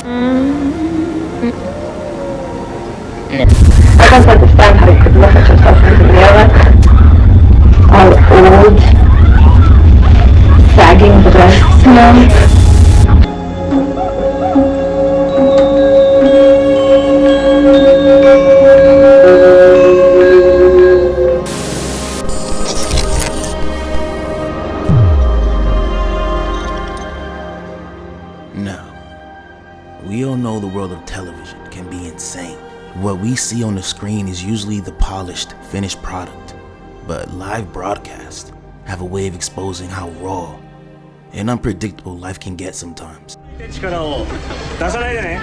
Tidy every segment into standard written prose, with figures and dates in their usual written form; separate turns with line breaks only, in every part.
I don't understand how you could look at yourself in the mirror, all old, sagging breasts,
Now, we all know the world of television can be insane. What we see on the screen is usually the polished, finished product, but live broadcasts have a way of exposing how raw and unpredictable life can get sometimes.
力を出さないでね。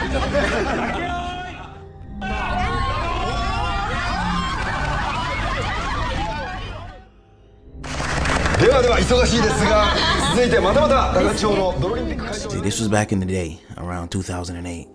では忙しいですが、続いてまたまた高千穂のドロリンピック会場。
See, this was back in the day, around 2008.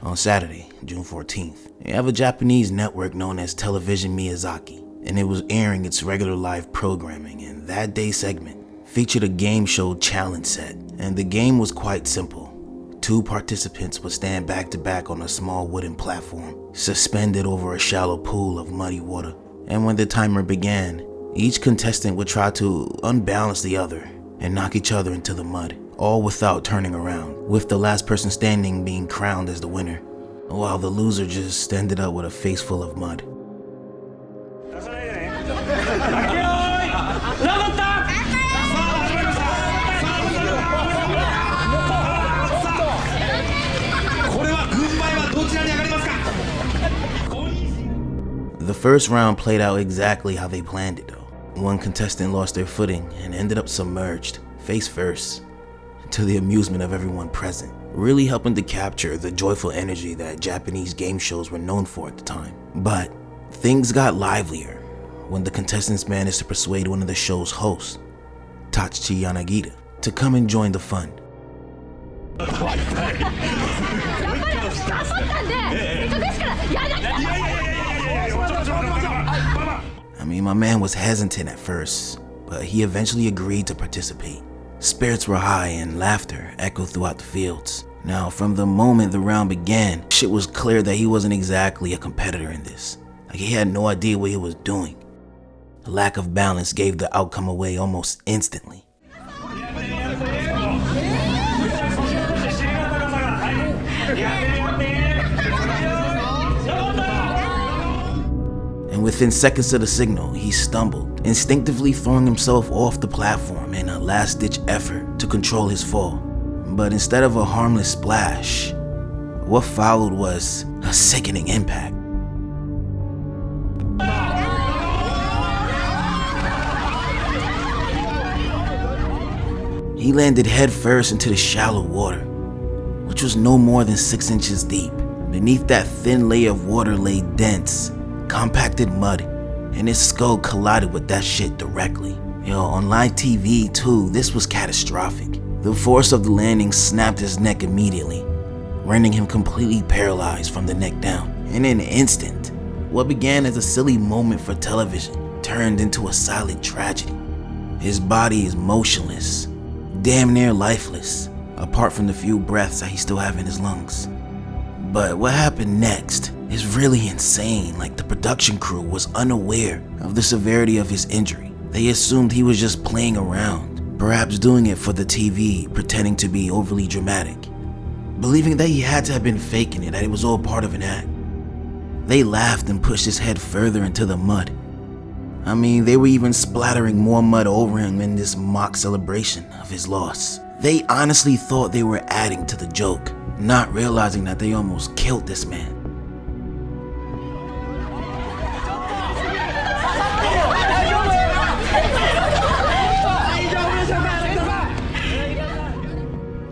On Saturday, June 14th, they have a Japanese network known as Television Miyazaki, and it was airing its regular live programming, and that day's segment featured a game show challenge set, and the game was quite simple. 2 participants would stand back to back on a small wooden platform, suspended over a shallow pool of muddy water, and when the timer began, each contestant would try to unbalance the other and knock each other into the mud, all without turning around, with the last person standing being crowned as the winner, while the loser just ended up with a face full of mud. The first round played out exactly how they planned it though. One contestant lost their footing and ended up submerged, face first, to the amusement of everyone present, really helping to capture the joyful energy that Japanese game shows were known for at the time. But things got livelier when the contestants managed to persuade one of the show's hosts, Tachi Yanagita, to come and join the fun. I mean, my man was hesitant at first, but he eventually agreed to participate. Spirits were high and laughter echoed throughout the fields. Now, from the moment the round began, shit was clear that he wasn't exactly a competitor in this. Like, he had no idea what he was doing. The lack of balance gave the outcome away almost instantly. And within seconds of the signal, he stumbled, instinctively throwing himself off the platform in a last-ditch effort to control his fall. But instead of a harmless splash, what followed was a sickening impact. He landed headfirst into the shallow water, which was no more than 6 inches deep. Beneath that thin layer of water lay dense, compacted mud, and his skull collided with that shit directly. Yo, on live TV too, this was catastrophic. The force of the landing snapped his neck immediately, rendering him completely paralyzed from the neck down. In an instant, what began as a silly moment for television turned into a silent tragedy. His body is motionless, damn near lifeless, apart from the few breaths that he still have in his lungs. But what happened next is really insane. Like, the production crew was unaware of the severity of his injury. They assumed he was just playing around, perhaps doing it for the TV, pretending to be overly dramatic, believing that he had to have been faking it, that it was all part of an act. They laughed and pushed his head further into the mud. I mean, they were even splattering more mud over him in this mock celebration of his loss. They honestly thought they were adding to the joke, not realizing that they almost killed this man.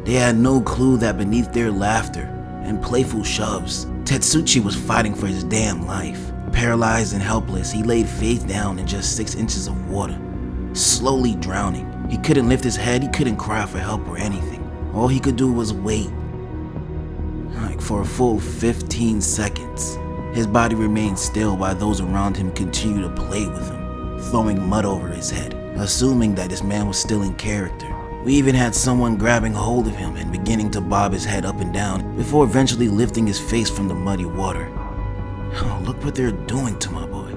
They had no clue that beneath their laughter and playful shoves, Tetsuchi was fighting for his damn life. Paralyzed and helpless, he laid face down in just 6 inches of water, slowly drowning. He couldn't lift his head, he couldn't cry for help or anything. All he could do was wait. Like, for a full 15 seconds, his body remained still while those around him continued to play with him, throwing mud over his head, assuming that this man was still in character, We even had someone grabbing hold of him and beginning to bob his head up and down before eventually lifting his face from the muddy water. Oh, look what they're doing to my boy.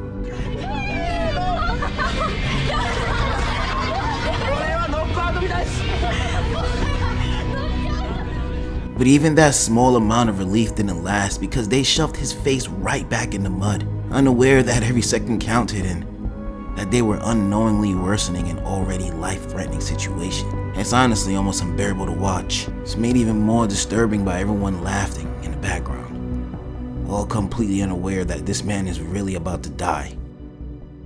But even that small amount of relief didn't last because they shoved his face right back in the mud, unaware that every second counted and that they were unknowingly worsening an already life-threatening situation. It's honestly almost unbearable to watch. It's made even more disturbing by everyone laughing in the background, all completely unaware that this man is really about to die.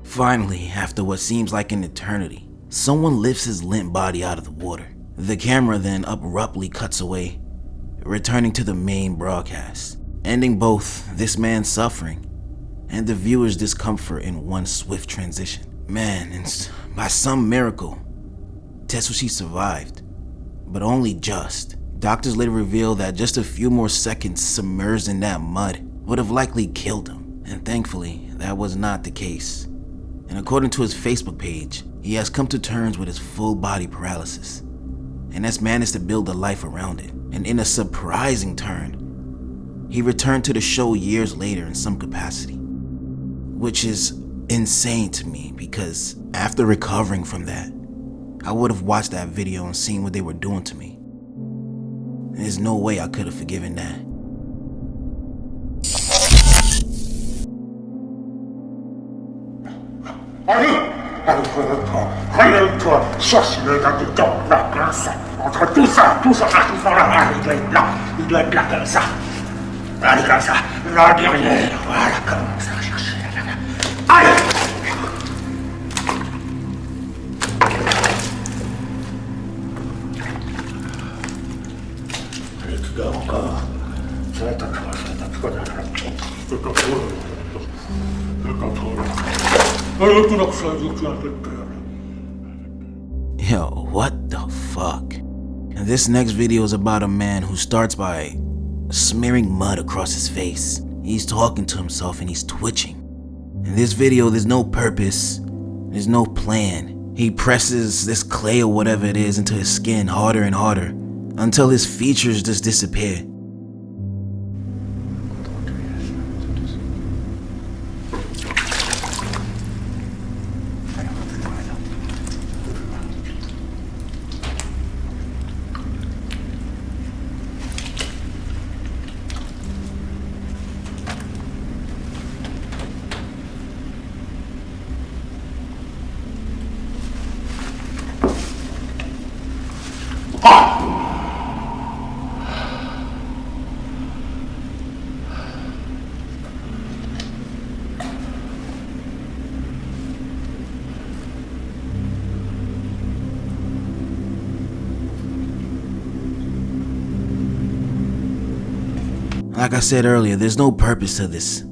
Finally, after what seems like an eternity, someone lifts his limp body out of the water. The camera then abruptly cuts away, returning to the main broadcast, ending both this man's suffering and the viewer's discomfort in one swift transition. Man, and by some miracle, Tetsushi survived, but only just. Doctors later revealed that just a few more seconds submerged in that mud would have likely killed him, and thankfully, that was not the case. And according to his Facebook page, he has come to terms with his full body paralysis, and has managed to build a life around it. And in a surprising turn, he returned to the show years later in some capacity, which is insane to me because after recovering from that, I would have watched that video and seen what they were doing to me. There's no way I could have forgiven that. Yo, what the fuck? And this next video is about a man who starts by smearing mud across his face. He's talking to himself and he's twitching. In this video, there's no purpose, there's no plan. He presses this clay or whatever it is into his skin harder and harder until his features just disappear. Like I said earlier, there's no purpose to this.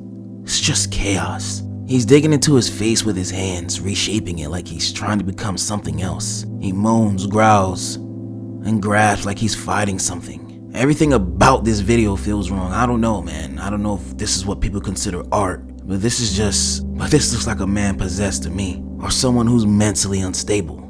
It's just chaos. He's digging into his face with his hands, reshaping it like he's trying to become something else. He moans, growls, and grabs like he's fighting something. Everything about this video feels wrong. I don't know, man. I don't know if this is what people consider art, but this looks like a man possessed to me, or someone who's mentally unstable.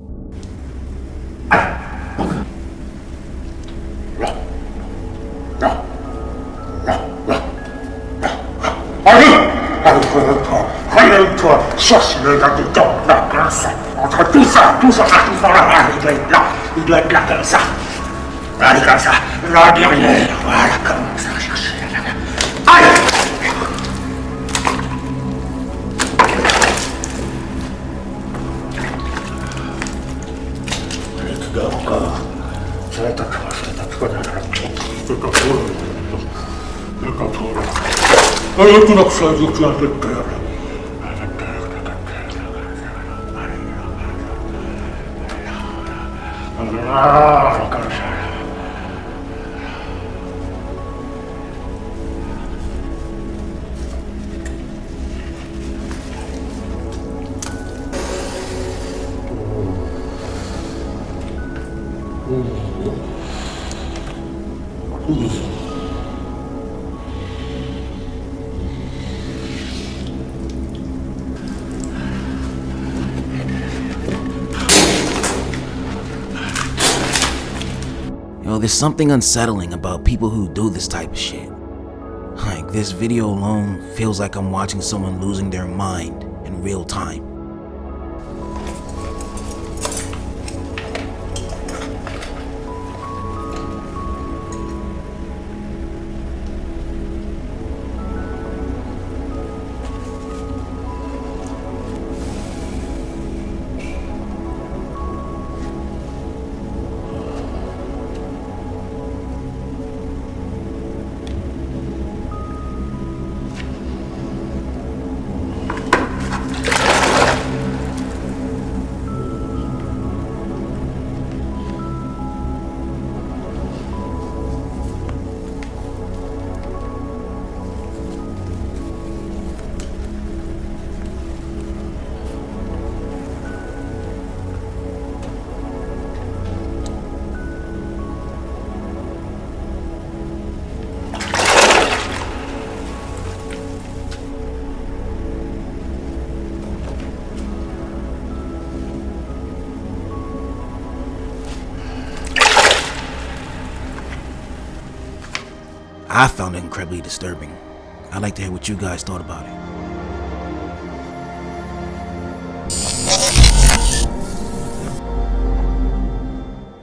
there's something unsettling about people who do this type of shit. Like, this video alone feels like I'm watching someone losing their mind in real time. I found it incredibly disturbing. I'd like to hear what you guys thought about it.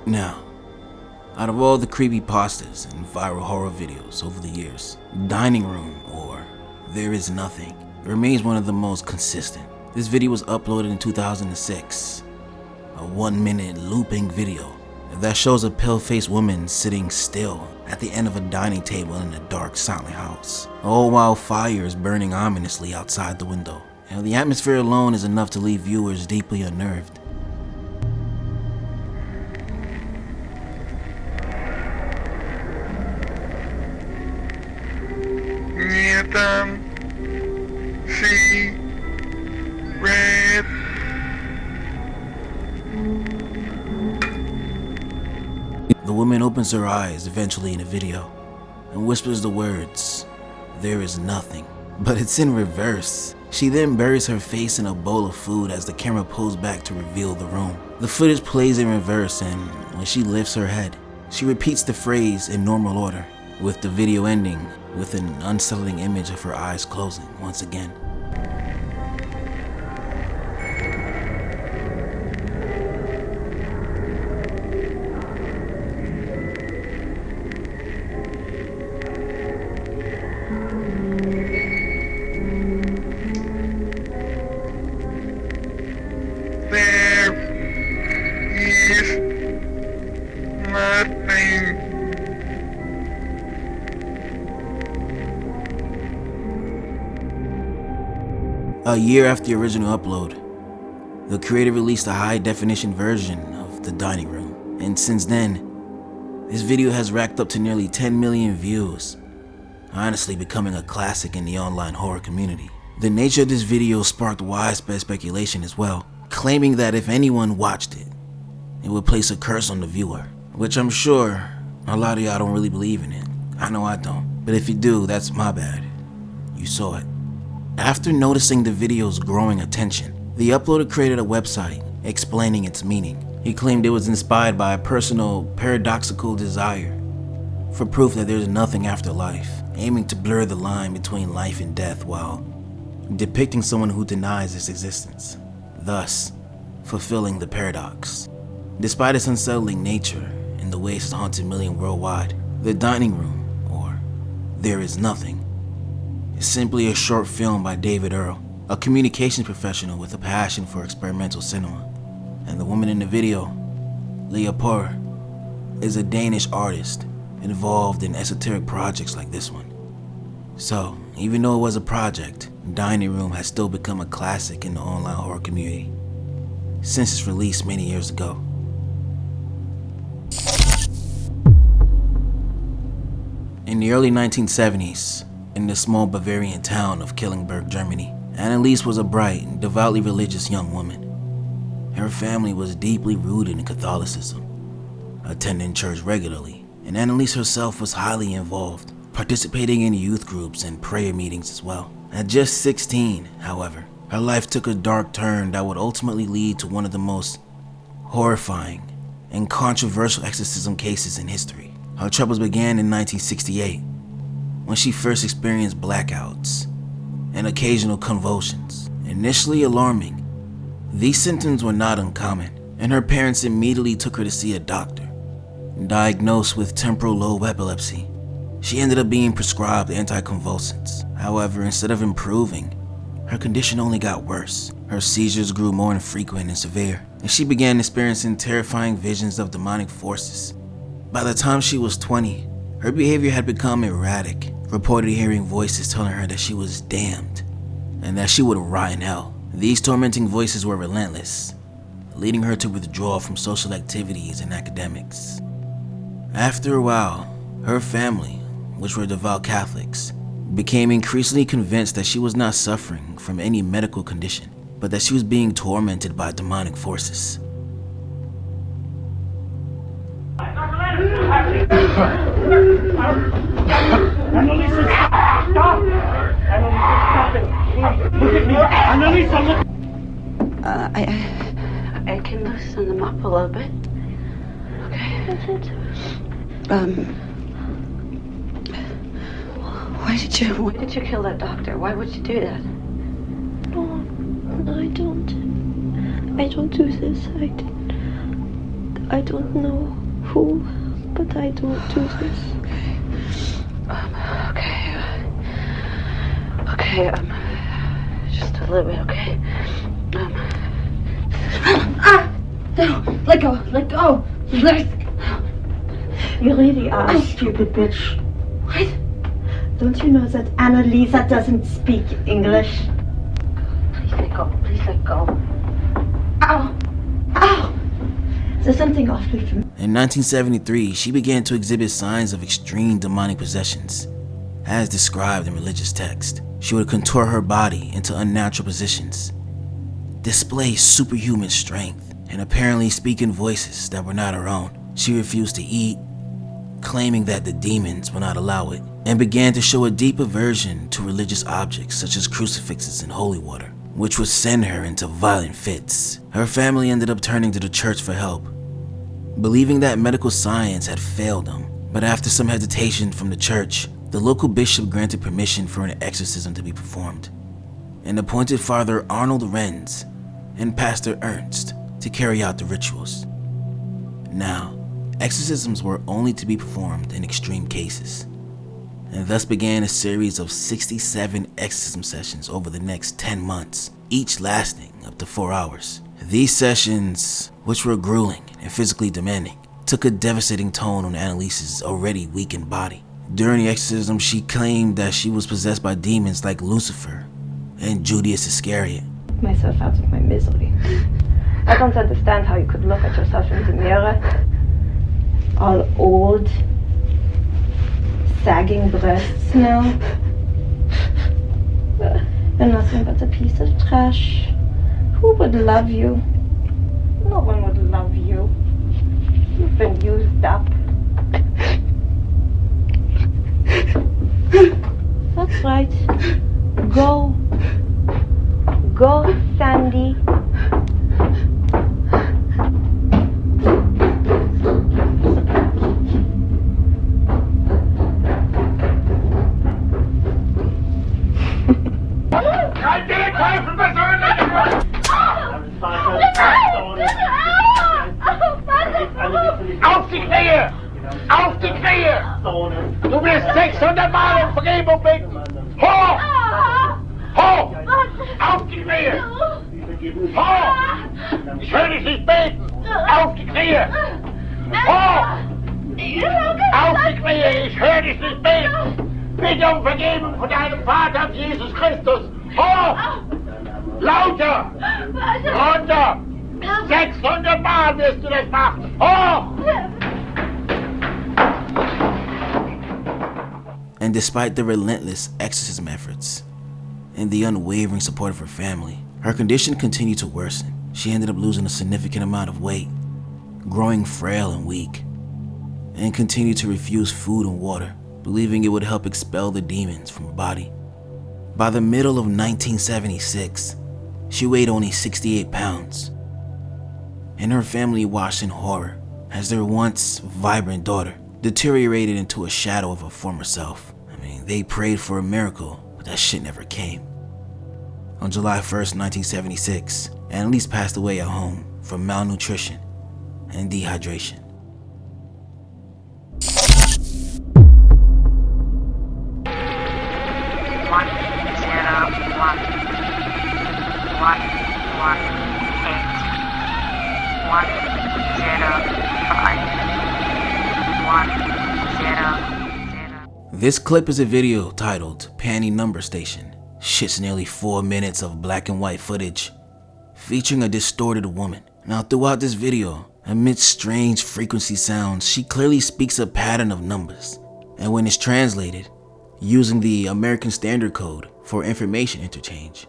Now, out of all the creepypastas and viral horror videos over the years, Dining Room, or There Is Nothing, remains one of the most consistent. This video was uploaded in 2006, a 1-minute looping video that shows a pale-faced woman sitting still at the end of a dining table in a dark, silent house, all while fire is burning ominously outside the window. And the atmosphere alone is enough to leave viewers deeply unnerved. The woman opens her eyes eventually in the video and whispers the words, "There is nothing," but it's in reverse. She then buries her face in a bowl of food as the camera pulls back to reveal the room. The footage plays in reverse, and when she lifts her head, she repeats the phrase in normal order, with the video ending with an unsettling image of her eyes closing once again. A year after the original upload, the creator released a high-definition version of The Dining Room, and since then, this video has racked up to nearly 10 million views, honestly becoming a classic in the online horror community. The nature of this video sparked widespread speculation as well, claiming that if anyone watched it, it would place a curse on the viewer, which I'm sure a lot of y'all don't really believe in it. I know I don't, but if you do, that's my bad. You saw it. After noticing the video's growing attention, the uploader created a website explaining its meaning. He claimed it was inspired by a personal, paradoxical desire for proof that there's nothing after life, aiming to blur the line between life and death while depicting someone who denies its existence, thus fulfilling the paradox. Despite its unsettling nature and the way it's haunted millions worldwide, The Dining Room, or There Is Nothing, is simply a short film by David Earl, a communications professional with a passion for experimental cinema. And the woman in the video, Leah Purr, is a Danish artist involved in esoteric projects like this one. So, even though it was a project, Dining Room has still become a classic in the online horror community since its release many years ago. In the early 1970s, in the small Bavarian town of Killingberg, Germany, Annaliese was a bright and devoutly religious young woman. Her family was deeply rooted in Catholicism, attending church regularly, and Annaliese herself was highly involved, participating in youth groups and prayer meetings as well. At just 16, however, her life took a dark turn that would ultimately lead to one of the most horrifying and controversial exorcism cases in history. Her troubles began in 1968, when she first experienced blackouts and occasional convulsions. Initially alarming, these symptoms were not uncommon, and her parents immediately took her to see a doctor. Diagnosed with temporal lobe epilepsy, she ended up being prescribed anticonvulsants. However, instead of improving, her condition only got worse. Her seizures grew more infrequent and severe, and she began experiencing terrifying visions of demonic forces. By the time she was 20, her behavior had become erratic, reported hearing voices telling her that she was damned and that she would rot in hell. These tormenting voices were relentless, leading her to withdraw from social activities and academics. After a while, her family, which were devout Catholics, became increasingly convinced that she was not suffering from any medical condition, but that she was being tormented by demonic forces.
Annaliese, stop! Annaliese, stop it! Look at me! Annaliese, look!
I can loosen them up a little bit. Okay. That's it. Why did you kill that doctor? Why would you do that?
No, I don't. I don't do this. I don't know who, but I don't do this.
Okay, just a little bit, okay?
No, let go. You really are a stupid bitch.
What?
Don't you know that Annaliese doesn't speak English?
Please let go.
Ow! There's something awfully familiar.
In 1973, she began to exhibit signs of extreme demonic possessions. As described in religious text, she would contort her body into unnatural positions, display superhuman strength, and apparently speak in voices that were not her own. She refused to eat, claiming that the demons would not allow it, and began to show a deep aversion to religious objects such as crucifixes and holy water, which would send her into violent fits. Her family ended up turning to the church for help, believing that medical science had failed them. But after some hesitation from the church, the local bishop granted permission for an exorcism to be performed, and appointed Father Arnold Renz and Pastor Ernst to carry out the rituals. Now, exorcisms were only to be performed in extreme cases, and thus began a series of 67 exorcism sessions over the next 10 months, each lasting up to 4 hours. These sessions, which were grueling and physically demanding, took a devastating toll on Annaliese's already weakened body. During the exorcism, she claimed that she was possessed by demons like Lucifer and Judas Iscariot.
Myself out of my misery. I don't understand how you could look at yourself in the mirror, all old, sagging breasts now. You're nothing but a piece of trash. Who would love you? No one would love you. You've been used up. That's right. Go. Go, Sandy.
Auf die Knie! Auf die Knie! Du wirst 600 Mal um Vergebung bitten! Hoch! Hoch! Auf die Knie! Hoch! Ich höre dich nicht beten! Auf die Knie! Hoch! Auf die Knie! Ich höre dich nicht beten! Bitte um Vergebung von deinem Vater Jesus Christus! Hoch! Lauter! Runter! 600 Mal wirst du das machen! Hoch!
And despite the relentless exorcism efforts and the unwavering support of her family, her condition continued to worsen. She ended up losing a significant amount of weight, growing frail and weak, and continued to refuse food and water, believing it would help expel the demons from her body. By the middle of 1976, she weighed only 68 pounds, and her family watched in horror as their once vibrant daughter deteriorated into a shadow of her former self. I mean, they prayed for a miracle, but that shit never came. On July 1st, 1976, Annaliese passed away at home from malnutrition and dehydration. This clip is a video titled Pany Number Station. Shit's nearly 4 minutes of black and white footage featuring a distorted woman. Now throughout this video, amidst strange frequency sounds, she clearly speaks a pattern of numbers. And when it's translated, using the American Standard Code for information interchange,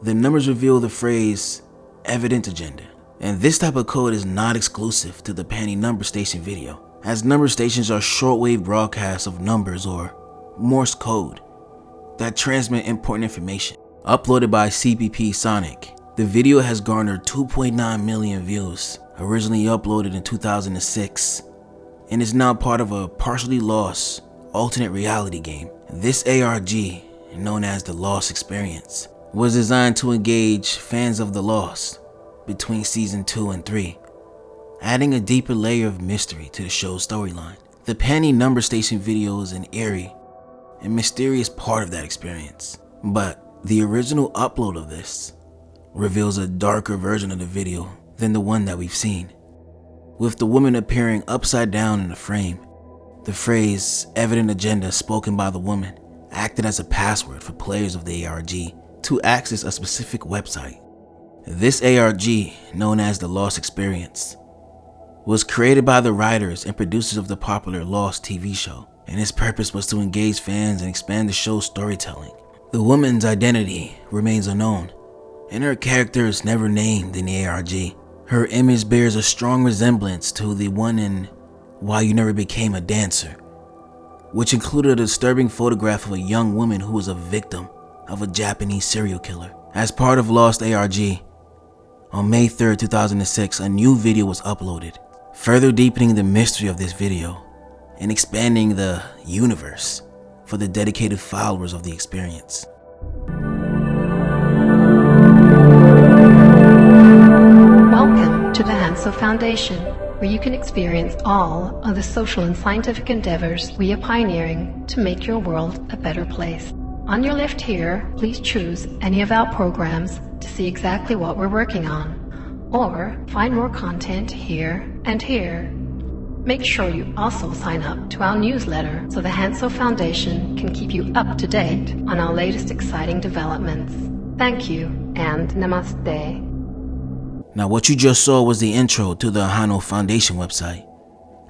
the numbers reveal the phrase evident agenda. And this type of code is not exclusive to the Pany Number Station video, as number stations are shortwave broadcasts of numbers or Morse code that transmit important information. Uploaded by CPP Sonic, the video has garnered 2.9 million views, originally uploaded in 2006, and is now part of a partially lost alternate reality game. This ARG, known as the Lost Experience, was designed to engage fans of The Lost between season 2 and 3, adding a deeper layer of mystery to the show's storyline. The Pany Number Station video is an eerie and mysterious part of that experience, but the original upload of this reveals a darker version of the video than the one that we've seen, with the woman appearing upside down in the frame. The phrase evident agenda spoken by the woman acted as a password for players of the ARG to access a specific website. This ARG, known as the Lost Experience, was created by the writers and producers of the popular Lost TV show, and its purpose was to engage fans and expand the show's storytelling. The woman's identity remains unknown, and her character is never named in the ARG. Her image bears a strong resemblance to the one in Why You Never Became a Dancer, which included a disturbing photograph of a young woman who was a victim of a Japanese serial killer. As part of Lost ARG, on May 3rd, 2006, a new video was uploaded, further deepening the mystery of this video and expanding the universe for the dedicated followers of the experience.
Welcome to the Hansel Foundation, where you can experience all of the social and scientific endeavors we are pioneering to make your world a better place. On your left here, please choose any of our programs to see exactly what we're working on, or find more content here and here. Make sure you also sign up to our newsletter so the Hansel Foundation can keep you up to date on our latest exciting developments. Thank you and namaste.
Now what you just saw was the intro to the Hansel Foundation website,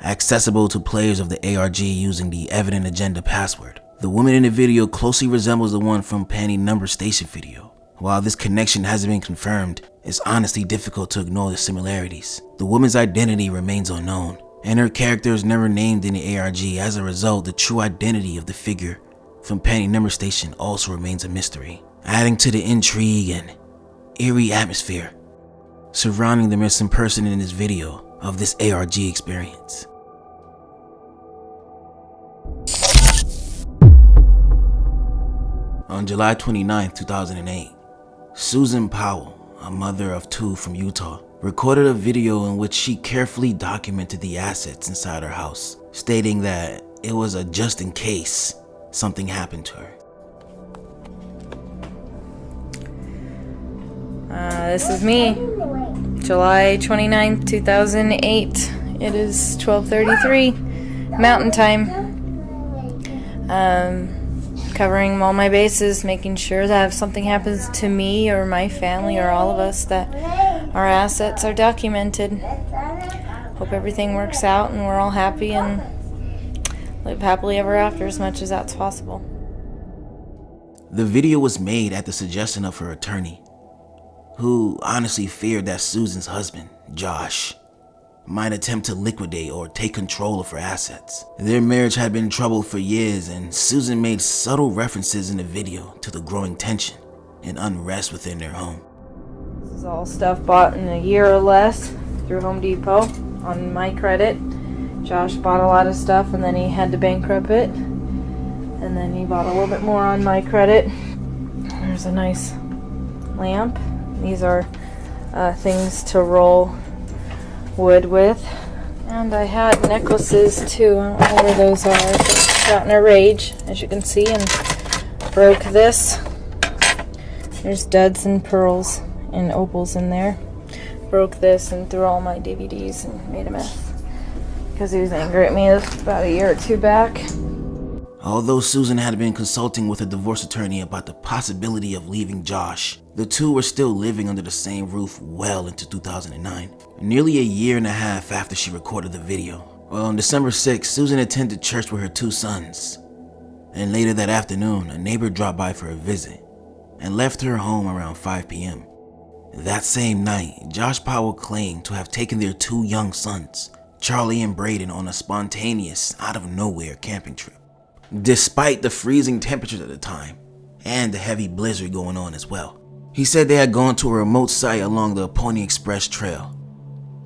accessible to players of the ARG using the Evident Agenda password. The woman in the video closely resembles the one from Pany Number Station video. While this connection hasn't been confirmed, it's honestly difficult to ignore the similarities. The woman's identity remains unknown, and her character is never named in the ARG. As a result, the true identity of the figure from Pany Number Station also remains a mystery, adding to the intrigue and eerie atmosphere surrounding the missing person in this video of this ARG experience. On July 29, 2008, Susan Powell, a mother of 2 from Utah, recorded a video in which she carefully documented the assets inside her house, stating that it was a just in case something happened to her.
This is me, July 29, 2008. It is 12:33 Mountain Time. Covering all my bases, making sure that if something happens to me or my family or all of us, that our assets are documented. Hope everything works out and we're all happy and live happily ever after as much as that's possible.
The video was made at the suggestion of her attorney, who honestly feared that Susan's husband, Josh, might attempt to liquidate or take control of her assets. Their marriage had been in trouble for years, and Susan made subtle references in the video to the growing tension and unrest within their home.
This is all stuff bought in a year or less through Home Depot on my credit. Josh bought a lot of stuff and then he had to bankrupt it. And then he bought a little bit more on my credit. There's a nice lamp. These are things to roll wood with. And I had necklaces too. I don't know where those are. I just got in a rage, as you can see, and broke this. There's duds and pearls and opals in there. Broke this and threw all my DVDs and made a mess. Because he was angry at me about a year or two back.
Although Susan had been consulting with a divorce attorney about the possibility of leaving Josh, the two were still living under the same roof well into 2009, nearly a year and a half after she recorded the video. Well, on December 6th, Susan attended church with her two sons, and later that afternoon, a neighbor dropped by for a visit and left her home around 5 p.m. That same night, Josh Powell claimed to have taken their two young sons, Charlie and Braden, on a spontaneous, out-of-nowhere camping trip. Despite the freezing temperatures at the time, and the heavy blizzard going on as well. He said they had gone to a remote site along the Pony Express Trail.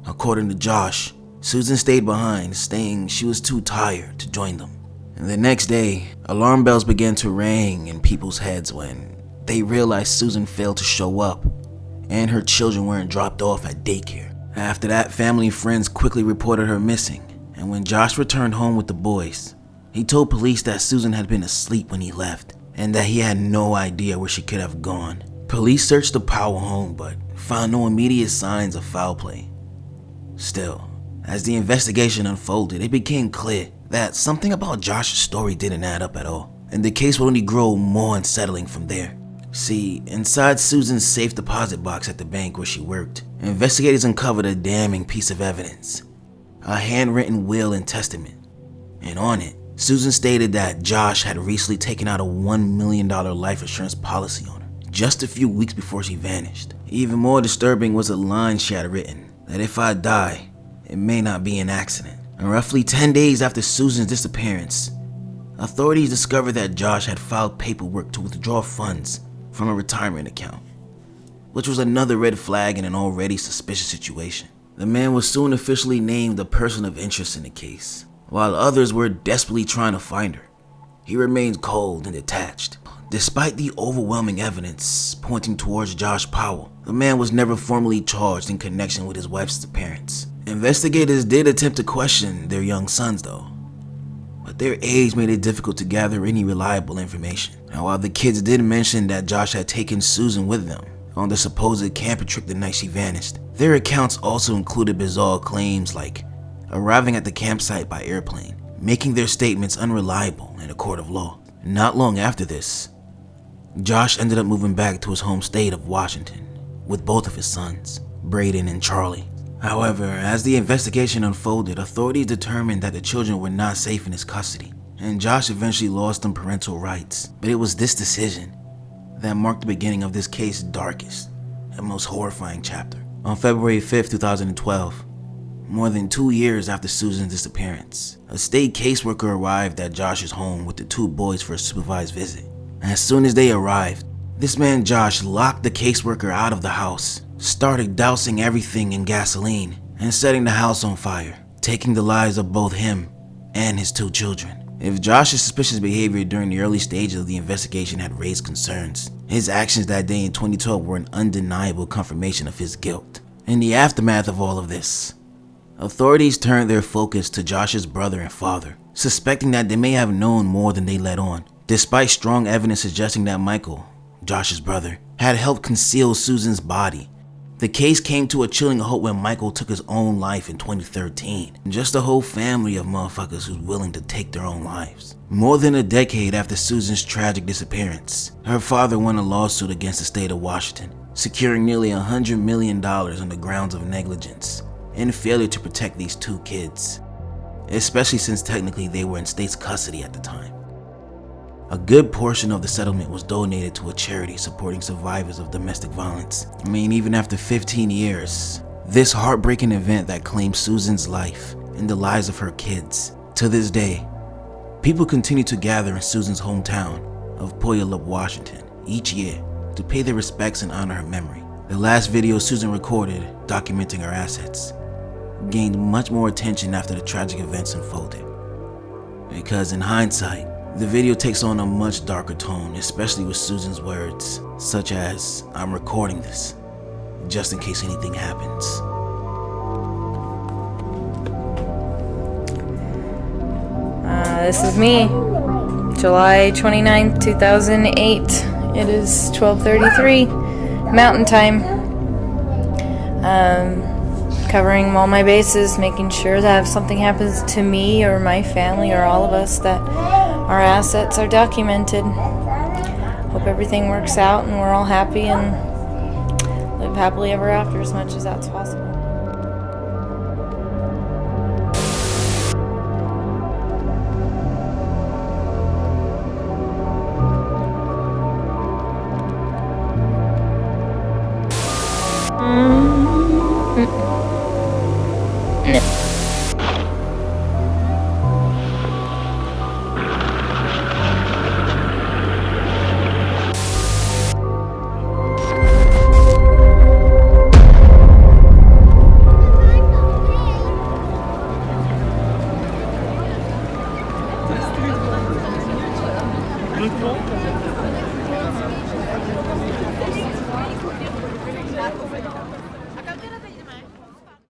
According to Josh, Susan stayed behind, saying she was too tired to join them. And the next day, alarm bells began to ring in people's heads when they realized Susan failed to show up, and her children weren't dropped off at daycare. After that, family and friends quickly reported her missing, and when Josh returned home with the boys, he told police that Susan had been asleep when he left, and that he had no idea where she could have gone. Police searched the Powell home, but found no immediate signs of foul play. Still, as the investigation unfolded, it became clear that something about Josh's story didn't add up at all, and the case would only grow more unsettling from there. See, inside Susan's safe deposit box at the bank where she worked, investigators uncovered a damning piece of evidence: a handwritten will and testament. And on it, Susan stated that Josh had recently taken out a $1 million life insurance policy on her, just a few weeks before she vanished. Even more disturbing was a line she had written, that if I die, it may not be an accident. And roughly 10 days after Susan's disappearance, authorities discovered that Josh had filed paperwork to withdraw funds from a retirement account, which was another red flag in an already suspicious situation. The man was soon officially named a person of interest in the case, while others were desperately trying to find her. He remained cold and detached. Despite the overwhelming evidence pointing towards Josh Powell, the man was never formally charged in connection with his wife's disappearance. Investigators did attempt to question their young sons though, but their age made it difficult to gather any reliable information. Now, while the kids did mention that Josh had taken Susan with them on the supposed camping trip the night she vanished, their accounts also included bizarre claims like arriving at the campsite by airplane, making their statements unreliable in a court of law. Not long after this, Josh ended up moving back to his home state of Washington with both of his sons, Braden and Charlie. However, as the investigation unfolded, authorities determined that the children were not safe in his custody, and Josh eventually lost them parental rights. But it was this decision that marked the beginning of this case's darkest and most horrifying chapter. On February 5th, 2012, more than 2 years after Susan's disappearance, a state caseworker arrived at Josh's home with the two boys for a supervised visit. As soon as they arrived, this man Josh locked the caseworker out of the house, started dousing everything in gasoline, and setting the house on fire, taking the lives of both him and his two children. If Josh's suspicious behavior during the early stages of the investigation had raised concerns, his actions that day in 2012 were an undeniable confirmation of his guilt. In the aftermath of all of this, authorities turned their focus to Josh's brother and father, suspecting that they may have known more than they let on. Despite strong evidence suggesting that Mikael, Josh's brother, had helped conceal Susan's body, the case came to a chilling halt when Mikael took his own life in 2013. Just a whole family of motherfuckers who's willing to take their own lives. More than a decade after Susan's tragic disappearance, her father won a lawsuit against the state of Washington, securing nearly $100 million on the grounds of negligence and failure to protect these two kids, especially since technically they were in state's custody at the time. A good portion of the settlement was donated to a charity supporting survivors of domestic violence. Even after 15 years, this heartbreaking event that claimed Susan's life and the lives of her kids, to this day, people continue to gather in Susan's hometown of Puyallup, Washington, each year to pay their respects and honor her memory. The last video Susan recorded documenting her assets gained much more attention after the tragic events unfolded. Because in hindsight, the video takes on a much darker tone, especially with Susan's words, such as, "I'm recording this, just in case anything happens."
This is me, July 29th, 2008. It is 12:33 Mountain Time. Covering all my bases, making sure that if something happens to me or my family or all of us, that our assets are documented. Hope everything works out and we're all happy and live happily ever after as much as that's possible.